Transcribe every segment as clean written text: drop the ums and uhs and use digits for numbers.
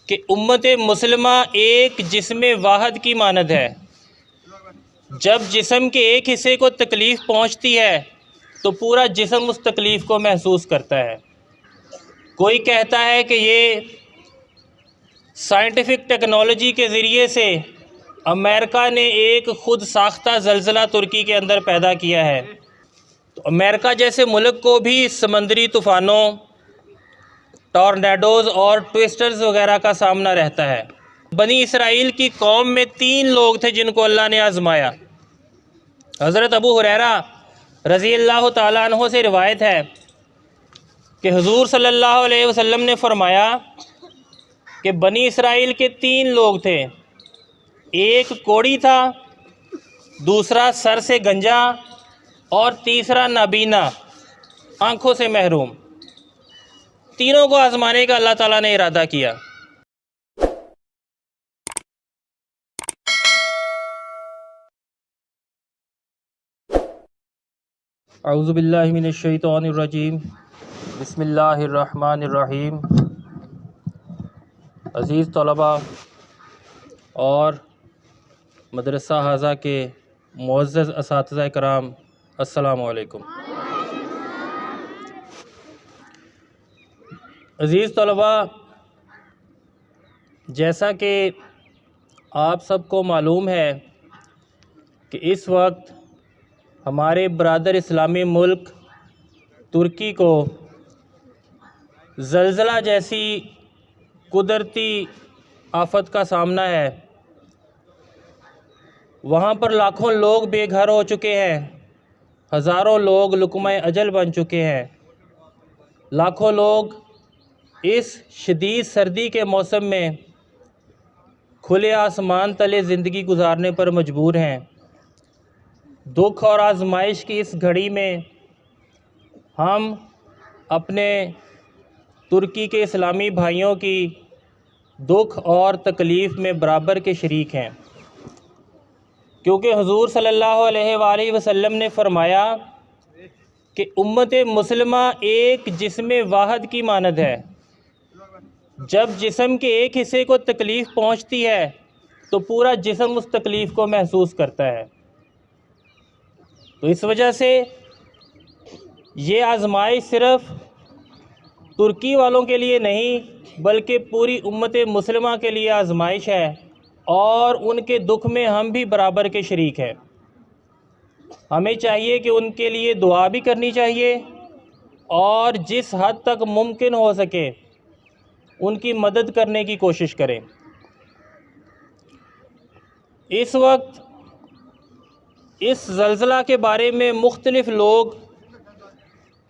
कि उम्मत मुस्लिमा एक जिस्म वाहिद की मानद है। जब जिस्म के एक हिस्से को तकलीफ़ पहुंचती है तो पूरा जिस्म उस तकलीफ़ को महसूस करता है। कोई कहता है कि ये साइंटिफिक टेक्नोलॉजी के ज़रिए से अमेरिका ने एक ख़ुद साख्ता ज़लज़ला तुर्की के अंदर पैदा किया है। तो अमेरिका जैसे मुल्क को भी समंदरी तूफ़ानों, टॉर्नेडोज़ और ट्विस्टर्स वगैरह का सामना रहता है। बनी इसराइल की कौम में 3 लोग थे जिनको अल्लाह ने आज़माया। हज़रत अबू हुरैरा रज़ी अल्लाह ताला अन्हो से रिवायत है कि हुज़ूर सल्लल्लाहु अलैहि वसल्लम ने फ़रमाया कि बनी इसराइल के 3 लोग थे। एक कोढ़ी था, दूसरा सर से गंजा और तीसरा नाबीना, आँखों से महरूम। तीनों को आज़माने का अल्लाह ताला ने इरादा किया। औज़ु बिल्लाहि मिनश शैतानिर रजीम, बिस्मिल्लाहिर रहमानिर रहीम। अज़ीज़ तलबा और मदरसा हाज़ा के मुअज़्ज़ज़ असातिज़ा कराम, अस्सलामु अलैकुम। अज़ीज़ तलबा, जैसा कि आप सबको मालूम है कि इस वक्त हमारे बरादर इस्लामी मुल्क तुर्की को ज़लज़ला जैसी कुदरती आफत का सामना है। वहाँ पर लाखों लोग बेघर हो चुके हैं, हज़ारों लोग लुक़्मा अजल बन चुके हैं। लाखों लोग इस शदीद सर्दी के मौसम में खुले आसमान तले ज़िंदगी गुजारने पर मजबूर हैं। दुख और आजमाइश की इस घड़ी में हम अपने तुर्की के इस्लामी भाइयों की दुख और तकलीफ़ में बराबर के शरीक हैं, क्योंकि हुज़ूर सल्लल्लाहु अलैहि वसल्लम ने फ़रमाया कि उम्मत मुस्लिमा एक जिस्म वाहिद की मानद है। जब जिस्म के एक हिस्से को तकलीफ़ पहुंचती है तो पूरा जिस्म उस तकलीफ़ को महसूस करता है। तो इस वजह से ये आज़माइश सिर्फ़ तुर्की वालों के लिए नहीं बल्कि पूरी उम्मत मुस्लिमा के लिए आज़माइश है, और उनके दुख में हम भी बराबर के शरीक हैं। हमें चाहिए कि उनके लिए दुआ भी करनी चाहिए और जिस हद तक मुमकिन हो सके उनकी मदद करने की कोशिश करें। इस वक्त इस ज़लज़ला के बारे में मुख्तलिफ़ लोग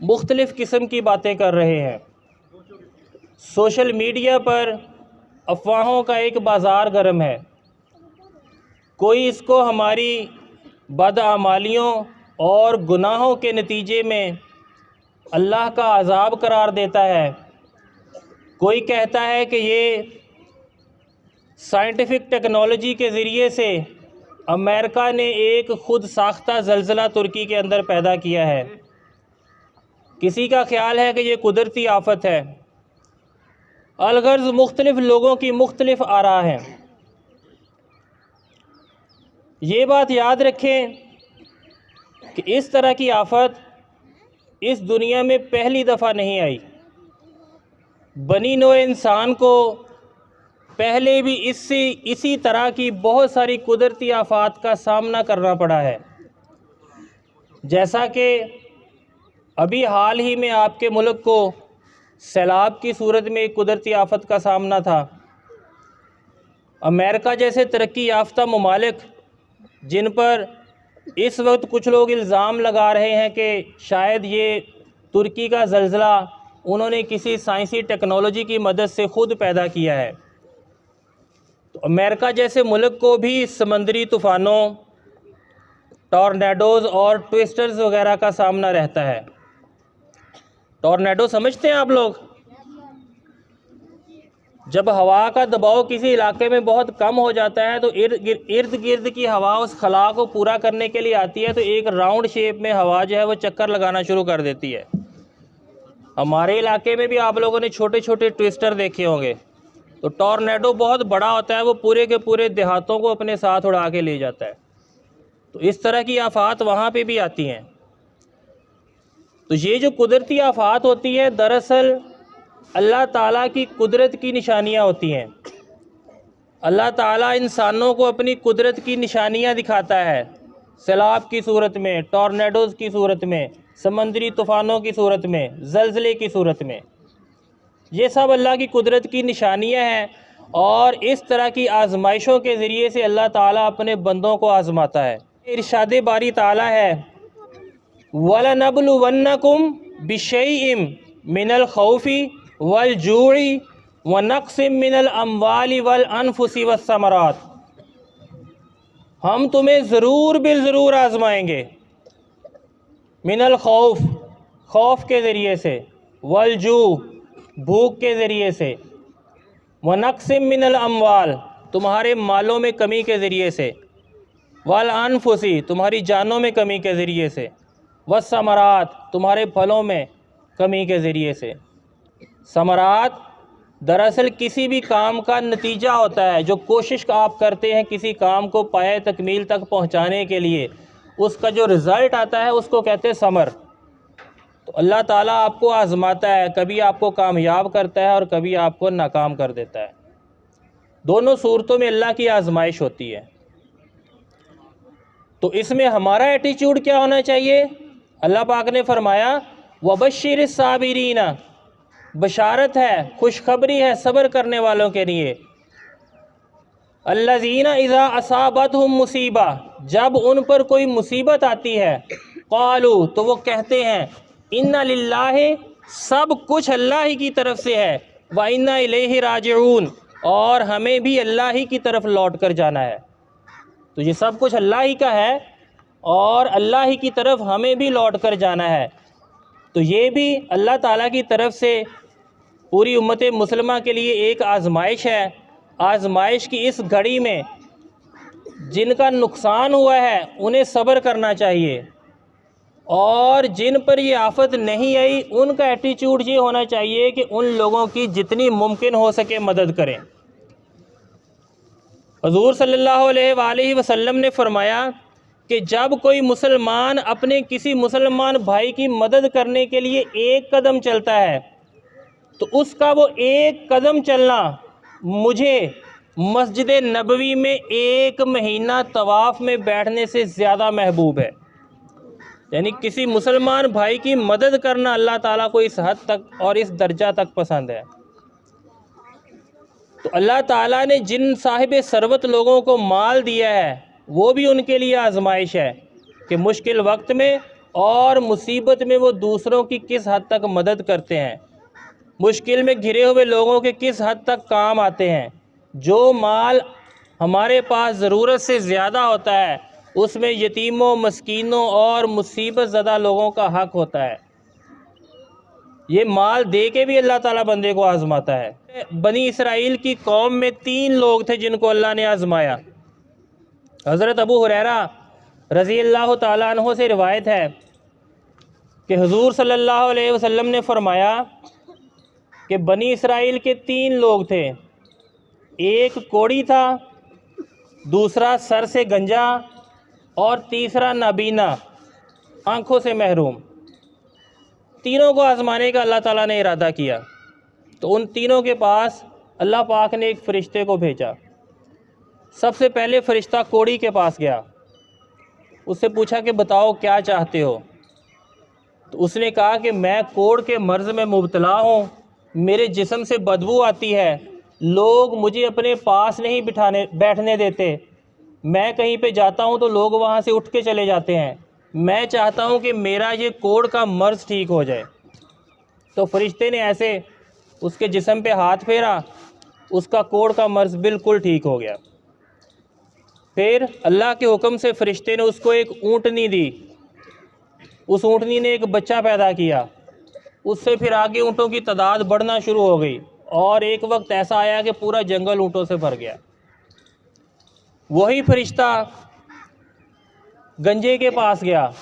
मुख्तलिफ़ किस्म की बातें कर रहे हैं। सोशल मीडिया पर अफवाहों का एक बाज़ार गर्म है। कोई इसको हमारी बदआमालियों और गुनाहों के नतीजे में अल्लाह का अज़ाब करार देता है। कोई कहता है कि ये साइंटिफिक टेक्नोलॉजी के ज़रिए से अमेरिका ने एक ख़ुद साख्ता ज़लज़ला तुर्की के अंदर पैदा किया है। किसी का ख्याल है कि ये कुदरती आफत है। अलगर्ज़ मुख्तलिफ़ लोगों की मुख्तलिफ़ आरा हैं। ये बात याद रखें कि इस तरह की आफत इस दुनिया में पहली दफ़ा नहीं आई। बनी नौ इंसान को पहले भी इसी तरह की बहुत सारी कुदरती आफात का सामना करना पड़ा है। जैसा कि अभी हाल ही में आपके मुल्क को सैलाब की सूरत में एक कुदरती आफत का सामना था। अमेरिका जैसे तरक्की याफ्ता ममालिक, जिन पर इस वक्त कुछ लोग इल्ज़ाम लगा रहे हैं कि शायद ये तुर्की का ज़लज़ला उन्होंने किसी साइंसी टेक्नोलॉजी की मदद से ख़ुद पैदा किया है। तो अमेरिका जैसे मुल्क को भी समंदरी तूफ़ानों, टॉर्नेडोज़ और ट्विस्टर्स वगैरह का सामना रहता है। टॉर्नेडो समझते हैं आप लोग? जब हवा का दबाव किसी इलाके में बहुत कम हो जाता है तो इर्द गिर्द की हवा उस खला को पूरा करने के लिए आती है, तो एक राउंड शेप में हवा जो है वो चक्कर लगाना शुरू कर देती है। हमारे इलाके में भी आप लोगों ने छोटे छोटे ट्विस्टर देखे होंगे। तो टॉर्नेडो बहुत बड़ा होता है, वो पूरे के पूरे देहातों को अपने साथ उड़ा के ले जाता है। तो इस तरह की आफात वहाँ पे भी आती हैं। तो ये जो कुदरती आफात होती है, दरअसल अल्लाह ताला की कुदरत की निशानियाँ होती हैं। अल्लाह ताला इंसानों को अपनी कुदरत की निशानियाँ दिखाता है, सैलाब की सूरत में, टॉर्नेडोज़ की सूरत में, समंदरी तूफ़ानों की सूरत में, ज़लज़ले की सूरत में। ये सब अल्लाह की कुदरत की निशानियाँ हैं और इस तरह की आजमाइशों के ज़रिए से अल्लाह ताला अपने बंदों को आज़माता है। इरशाद बारी ताला है, वलनबलुवन्नकुम बिशैइन मिनल खौफि वल जूइ व नक्सिम मिनल अम्वालि वल अनफुसि वस्समरात। हम तुम्हें ज़रूर बिल ज़रूर आज़माएंगे। मिनल खौफ, खौफ के ज़रिए से, वल जू, भूख के ज़रिए से, व नक्सिम मिनल अम्वाल, तुम्हारे मालों में कमी के ज़रिए से, वल अनफुसी, तुम्हारी जानों में कमी के ज़रिए से, वस्समरात, तुम्हारे फलों में कमी के ज़रिए से। समरात दरअसल किसी भी काम का नतीजा होता है। जो कोशिश आप करते हैं किसी काम को पाए तकमील तक पहुंचाने के लिए, उसका जो रिज़ल्ट आता है उसको कहते हैं समर। तो अल्लाह ताला आपको आज़माता है, कभी आपको कामयाब करता है और कभी आपको नाकाम कर देता है। दोनों सूरतों में अल्लाह की आज़माइश होती है। तो इसमें हमारा एटीट्यूड क्या होना चाहिए? अल्लाह पाक ने फरमाया, वबश्शिर साबिरीना, बशारत है, खुशखबरी है सब्र करने वालों के लिए। अल्लज़ीना इज़ा असाबतहुम मुसीबा, जब उन पर कोई मुसीबत आती है, क़ालू, तो वो कहते हैं, इन्ना लिल्लाहि, सब कुछ अल्लाह ही की तरफ से है, व इन्ना इलैहि राजिऊन, और हमें भी अल्लाह ही की तरफ लौट कर जाना है। तो ये सब कुछ अल्लाह ही का है और अल्लाह ही की तरफ हमें भी लौट कर जाना है। तो ये भी अल्लाह ताला की तरफ से पूरी उम्मत मुसलमा के लिए एक आज़माइश है। आज़माइश की इस घड़ी में जिनका नुकसान हुआ है उन्हें सब्र करना चाहिए, और जिन पर ये आफत नहीं आई उनका एटीट्यूड ये होना चाहिए कि उन लोगों की जितनी मुमकिन हो सके मदद करें। हुज़ूर सल्लल्लाहु अलैहि वसल्लम ने फरमाया कि जब कोई मुसलमान अपने किसी मुसलमान भाई की मदद करने के लिए एक कदम चलता है, तो उसका वो एक कदम चलना मुझे मस्जिद नबवी में 1 महीना तवाफ़ में बैठने से ज़्यादा महबूब है। यानी किसी मुसलमान भाई की मदद करना अल्लाह ताला को इस हद तक और इस दर्जा तक पसंद है। तो अल्लाह ताला ने जिन साहिब सरवत लोगों को माल दिया है, वो भी उनके लिए आजमाइश है कि मुश्किल वक्त में और मुसीबत में वो दूसरों की किस हद तक मदद करते हैं, मुश्किल में घिरे हुए लोगों के किस हद तक काम आते हैं। जो माल हमारे पास ज़रूरत से ज़्यादा होता है उसमें यतीमों, मस्कीनों और मुसीबत ज़दा लोगों का हक होता है। ये माल दे के भी अल्लाह ताला बंदे को आज़माता है। बनी इसराइल की कौम में 3 लोग थे जिनको अल्लाह ने आज़माया। हज़रत अबू हुरैरा रज़ी अल्लाह ताला अन्हु से रिवायत है कि हुज़ूर सल्लल्लाहु अलैहि वसल्लम ने फरमाया कि बनी इसराइल के 3 लोग थे, एक कोढ़ी था, दूसरा सर से गंजा और तीसरा नाबीना, आँखों से महरूम। तीनों को आज़माने का अल्लाह ताला ने इरादा किया। तो उन तीनों के पास अल्लाह पाक ने एक फ़रिश्ते को भेजा। सबसे पहले फ़रिश्ता कोढ़ी के पास गया, उससे पूछा कि बताओ क्या चाहते हो। तो उसने कहा कि मैं कोढ़ के मर्ज़ में मुब्तला हूँ, मेरे जिस्म से बदबू आती है, लोग मुझे अपने पास नहीं बैठने देते, मैं कहीं पे जाता हूँ तो लोग वहाँ से उठ के चले जाते हैं, मैं चाहता हूँ कि मेरा ये कोढ़ का मर्ज़ ठीक हो जाए। तो फरिश्ते ने ऐसे उसके जिस्म पे हाथ फेरा, उसका कोढ़ का मर्ज़ बिल्कुल ठीक हो गया। फिर अल्लाह के हुक्म से फरिश्ते ने उसको एक ऊँटनी दी, उस ऊँटनी ने एक बच्चा पैदा किया, उससे फिर आगे ऊँटों की तादाद बढ़ना शुरू हो गई और एक वक्त ऐसा आया कि पूरा जंगल ऊँटों से भर गया। वही फरिश्ता गंजे के पास गया,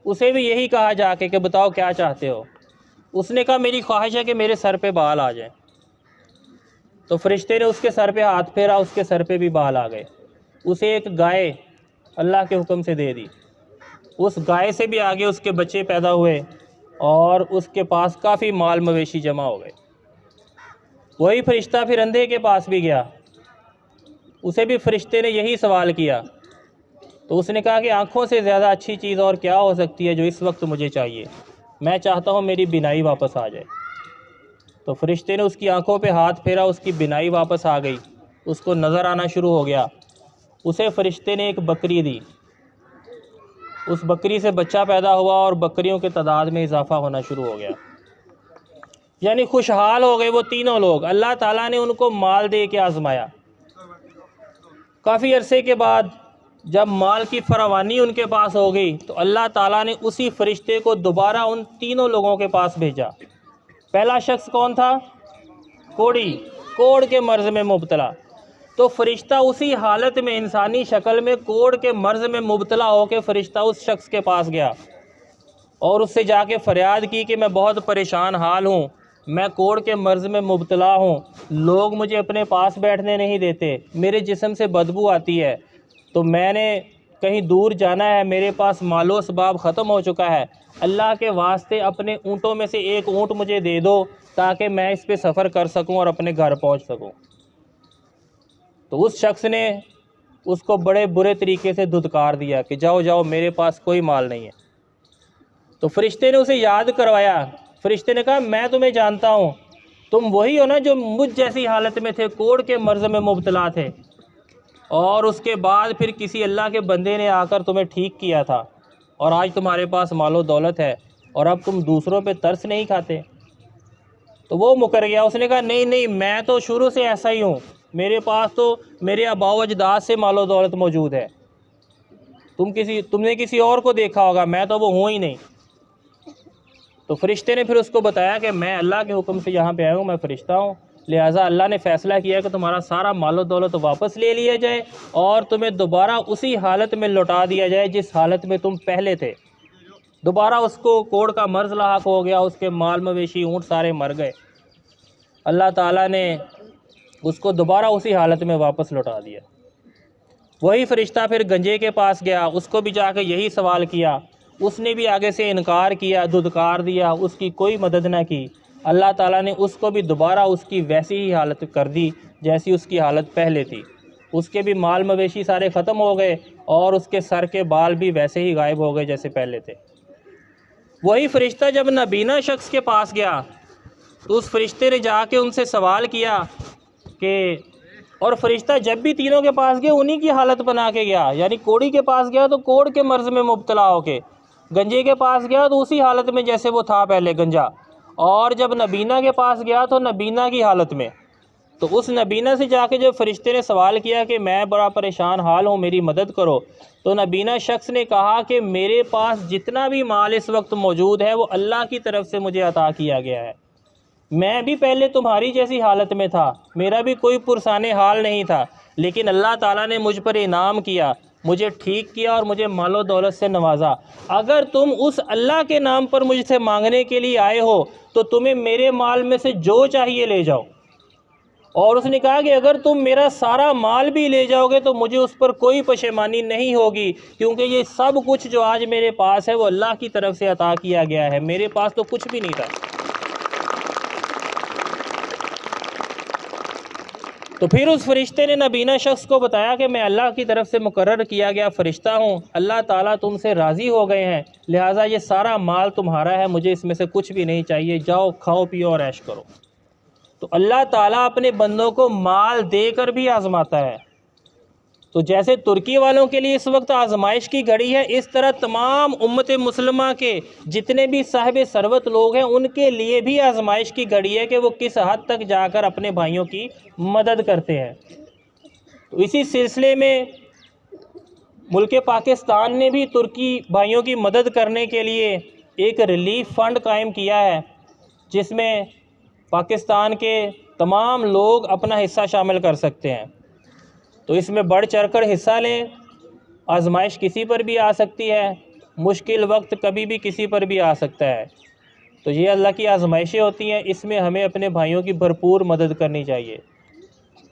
उसे भी यही कहा जाके कि बताओ क्या चाहते हो। उसने कहा मेरी ख्वाहिश है कि मेरे सर पे बाल आ जाए। तो फरिश्ते ने उसके सर पे हाथ फेरा, उसके सर पे भी बाल आ गए। उसे एक गाय अल्लाह के हुक्म से दे दी। उस गाय से भी आगे उसके बच्चे पैदा हुए और उसके पास काफ़ी माल मवेशी जमा हो गए। वही फरिश्ता फिर अंधे के पास भी गया, उसे भी फरिश्ते ने यही सवाल किया। तो उसने कहा कि आँखों से ज़्यादा अच्छी चीज़ और क्या हो सकती है जो इस वक्त मुझे चाहिए, मैं चाहता हूँ मेरी बिनाई वापस आ जाए। तो फरिश्ते ने उसकी आंखों पे हाथ फेरा, उसकी बिनाई वापस आ गई, उसको नज़र आना शुरू हो गया। उसे फरिश्ते ने एक बकरी दी, उस बकरी से बच्चा पैदा हुआ और बकरियों के तादाद में इजाफा होना शुरू हो गया। यानी खुशहाल हो गए वो तीनों लोग। अल्लाह ताला ने उनको माल दे के आजमाया। काफ़ी अरसे के बाद जब माल की फरावानी उनके पास हो गई तो अल्लाह ताला ने उसी फरिश्ते को दोबारा उन तीनों लोगों के पास भेजा। पहला शख्स कौन था? कोढ़ी, कोढ़ के मर्ज़ में मुब्तला। तो फरिश्ता उसी हालत में इंसानी शक्ल में कोढ़ के मर्ज़ में मुब्तला होकर फरिश्ता उस शख्स के पास गया और उससे जाके फ़रियाद की कि मैं बहुत परेशान हाल हूँ, मैं कोढ़ के मर्ज़ में मुब्तला हूँ, लोग मुझे अपने पास बैठने नहीं देते, मेरे जिस्म से बदबू आती है, तो मैंने कहीं दूर जाना है, मेरे पास मालो सबाब ख़त्म हो चुका है, अल्लाह के वास्ते अपने ऊँटों में से एक ऊँट मुझे दे दो ताकि मैं इस पे सफ़र कर सकूं और अपने घर पहुंच सकूं। तो उस शख्स ने उसको बड़े बुरे तरीके से धुतकार दिया कि जाओ जाओ, मेरे पास कोई माल नहीं है। तो फरिश्ते ने उसे याद करवाया। फरिश्ते ने कहा मैं तुम्हें जानता हूँ, तुम वही हो ना जो मुझ जैसी हालत में थे, कोढ़ के मर्ज़ में मुब्तला थे, और उसके बाद फिर किसी अल्लाह के बंदे ने आकर तुम्हें ठीक किया था और आज तुम्हारे पास मालो दौलत है और अब तुम दूसरों पे तरस नहीं खाते। तो वो मुकर गया। उसने कहा नहीं नहीं, मैं तो शुरू से ऐसा ही हूँ, मेरे पास तो मेरे आबाओ अजदाद से मालो दौलत मौजूद है, तुमने किसी और को देखा होगा, मैं तो वो हूँ ही नहीं। तो फरिश्ते ने फिर उसको बताया कि मैं अल्लाह के हुक्म से यहाँ पे आया हूँ, मैं फ़रिश्ता हूँ, लिहाजा अल्लाह ने फ़ैसला किया कि तुम्हारा सारा मालो दौलत वापस ले लिया जाए और तुम्हें दोबारा उसी हालत में लौटा दिया जाए जिस हालत में तुम पहले थे। दोबारा उसको कोढ़ का मर्ज़ लाहक हो गया, उसके माल मवेशी ऊँट सारे मर गए। अल्लाह ताला ने उसको दोबारा उसी हालत में वापस लौटा दिया। वही फ़रिश्ता फिर गंजे के पास गया, उसको भी जाकर यही सवाल किया, उसने भी आगे से इनकार किया, धुतकार दिया, उसकी कोई मदद ना की। अल्लाह ताला ने उसको भी दोबारा उसकी वैसी ही हालत कर दी जैसी उसकी हालत पहले थी। उसके भी माल मवेशी सारे ख़त्म हो गए और उसके सर के बाल भी वैसे ही गायब हो गए जैसे पहले थे। वही फ़रिश्ता जब नबीना शख्स के पास गया तो उस फरिश्ते ने जाके उनसे सवाल किया कि, और फरिश्ता जब भी तीनों के पास गया उन्हीं की हालत बना के गया। यानी कोढ़ी के पास गया तो कोढ़ के मर्ज़ में मुब्तला होके, गंजे के पास गया तो उसी हालत में जैसे वो था पहले गंजा, और जब नबीना के पास गया तो नबीना की हालत में। तो उस नबीना से जाके जब फरिश्ते ने सवाल किया कि मैं बड़ा परेशान हाल हूँ, मेरी मदद करो, तो नबीना शख्स ने कहा कि मेरे पास जितना भी माल इस वक्त मौजूद है वो अल्लाह की तरफ से मुझे अता किया गया है। मैं भी पहले तुम्हारी जैसी हालत में था, मेरा भी कोई पुरसाने हाल नहीं था, लेकिन अल्लाह ताला ने मुझ पर इनाम किया, मुझे ठीक किया और मुझे मालो दौलत से नवाजा। अगर तुम उस अल्लाह के नाम पर मुझसे मांगने के लिए आए हो तो तुम्हें मेरे माल में से जो चाहिए ले जाओ। और उसने कहा कि अगर तुम मेरा सारा माल भी ले जाओगे तो मुझे उस पर कोई पशेमानी नहीं होगी, क्योंकि ये सब कुछ जो आज मेरे पास है वो अल्लाह की तरफ से अता किया गया है, मेरे पास तो कुछ भी नहीं था। तो फिर उस फरिश्ते ने नबीना शख्स को बताया कि मैं अल्लाह की तरफ से मुकर्रर किया गया फ़रिश्ता हूँ, अल्लाह ताला तुमसे राज़ी हो गए हैं, लिहाजा ये सारा माल तुम्हारा है, मुझे इसमें से कुछ भी नहीं चाहिए, जाओ खाओ पियो और ऐश करो। तो अल्लाह ताला अपने बंदों को माल देकर भी आज़माता है। तो जैसे तुर्की वालों के लिए इस वक्त आजमाइश की घड़ी है, इस तरह तमाम उम्मत मुसलमा के जितने भी साहिब सरवत लोग हैं उनके लिए भी आजमाइश की घड़ी है कि वो किस हद तक जाकर अपने भाइयों की मदद करते हैं। तो इसी सिलसिले में मुल्क पाकिस्तान ने भी तुर्की भाइयों की मदद करने के लिए एक रिलीफ फ़ंड कायम किया है, जिसमें पाकिस्तान के तमाम लोग अपना हिस्सा शामिल कर सकते हैं। तो इसमें बढ़ चढ़कर हिस्सा लें। आजमाइश किसी पर भी आ सकती है, मुश्किल वक्त कभी भी किसी पर भी आ सकता है। तो ये अल्लाह की आजमाइशें होती हैं, इसमें हमें अपने भाइयों की भरपूर मदद करनी चाहिए।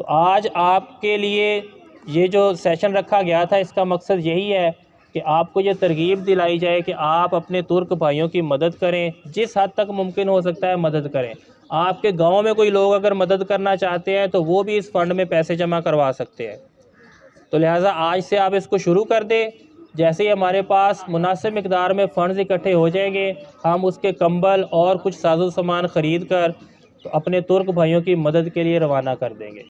तो आज आपके लिए ये जो सेशन रखा गया था, इसका मकसद यही है कि आपको ये तरगीब दिलाई जाए कि आप अपने तुर्क भाइयों की मदद करें, जिस हद तक मुमकिन हो सकता है मदद करें। आपके गांव में कोई लोग अगर मदद करना चाहते हैं तो वो भी इस फ़ंड में पैसे जमा करवा सकते हैं। तो लिहाजा आज से आप इसको शुरू कर दें। जैसे ही हमारे पास मुनासिब मिकदार में फ़ंड्स इकट्ठे हो जाएंगे, हम उसके कंबल और कुछ साजो सामान ख़रीद कर तो अपने तुर्क भाइयों की मदद के लिए रवाना कर देंगे।